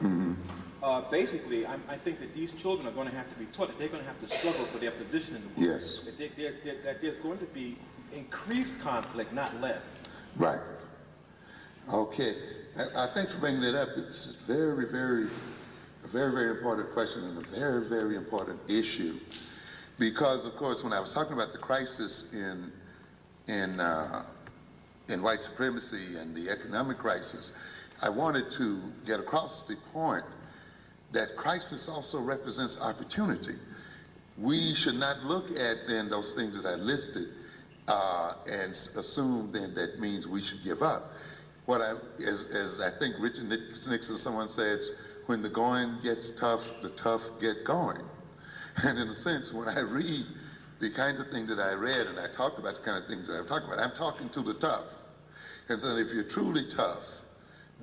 Mm-hmm. Basically, I think that these children are going to have to be taught that they're going to have to struggle for their position in the world. Yes. That there's going to be increased conflict, not less. Right. Okay. Thanks for bringing that up. It's a very important question and a very important issue. Because, of course, when I was talking about the crisis in white supremacy and the economic crisis, I wanted to get across the point that crisis also represents opportunity. We should not look at then those things that I listed and assume then that means we should give up. As I think Richard Nixon, someone says, when the going gets tough, the tough get going. And in a sense, when I read the kind of thing that I read and I talk about the kind of things that I'm talking about, I'm talking to the tough. And so if you're truly tough,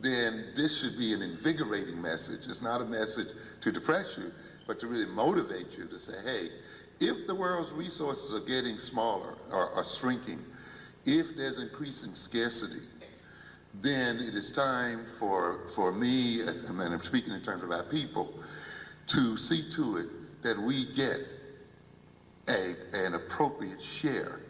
then this should be an invigorating message. It's not a message to depress you, but to really motivate you to say, hey, if the world's resources are getting smaller or are shrinking, if there's increasing scarcity, then it is time for me, and I'm speaking in terms of our people, to see to it that we get an appropriate share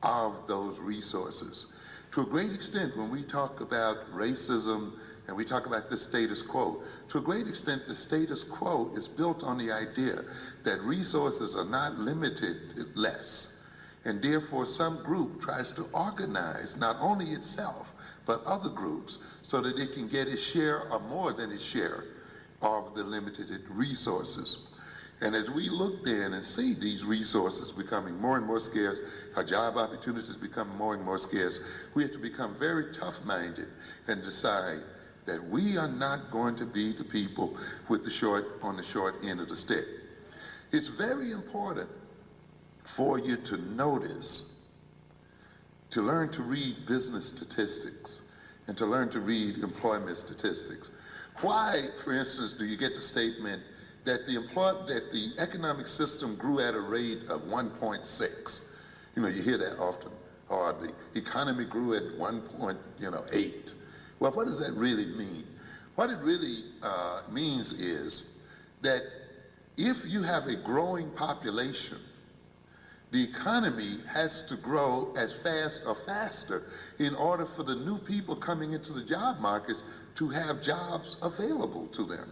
of those resources. To a great extent, when we talk about racism and we talk about the status quo, to a great extent the status quo is built on the idea that resources are not limited less, and therefore some group tries to organize not only itself but other groups so that it can get its share or more than its share of the limited resources. And as we look then and see these resources becoming more and more scarce, our job opportunities become more and more scarce, we have to become very tough-minded and decide that we are not going to be the people with on the short end of the stick. It's very important for you to notice, to learn to read business statistics and to learn to read employment statistics. Why, for instance, do you get the statement that the economic system grew at a rate of 1.6? You know, you hear that often. Or the economy grew at 1.8. Well, what does that really mean? What it really means is that if you have a growing population, the economy has to grow as fast or faster in order for the new people coming into the job markets to have jobs available to them.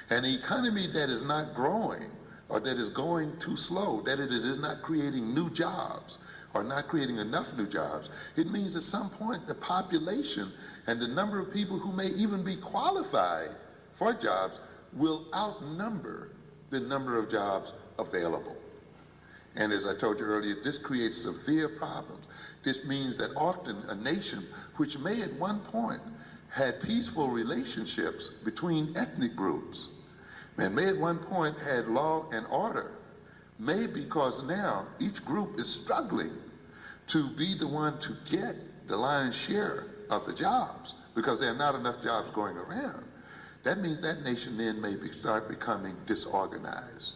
An economy that is not growing or that is going too slow, that it is not creating new jobs or not creating enough new jobs, it means at some point the population and the number of people who may even be qualified for jobs will outnumber the number of jobs available. And as I told you earlier, this creates severe problems. This means that often a nation which may at one point had peaceful relationships between ethnic groups, and may at one point had law and order, may because now each group is struggling to be the one to get the lion's share of the jobs because there are not enough jobs going around. That means that nation then may start becoming disorganized.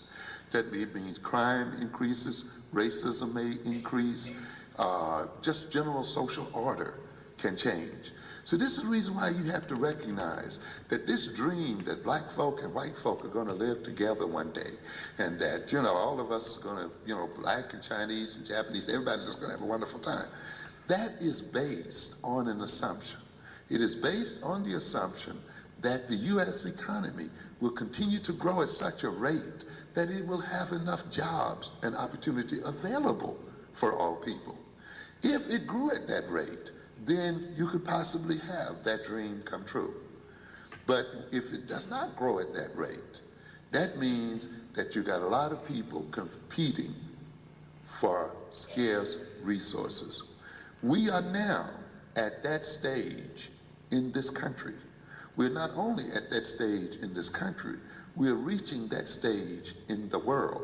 That means crime increases, racism may increase, just general social order can change. So this is the reason why you have to recognize that this dream that black folk and white folk are going to live together one day, and that, all of us are going to, black and Chinese and Japanese, everybody's just going to have a wonderful time. That is based on an assumption. It is based on the assumption that the U.S. economy will continue to grow at such a rate that it will have enough jobs and opportunity available for all people. If it grew at that rate, then you could possibly have that dream come true. But if it does not grow at that rate, that means that you got a lot of people competing for scarce resources. We are now at that stage in this country. We're not only at that stage in this country, we're reaching that stage in the world.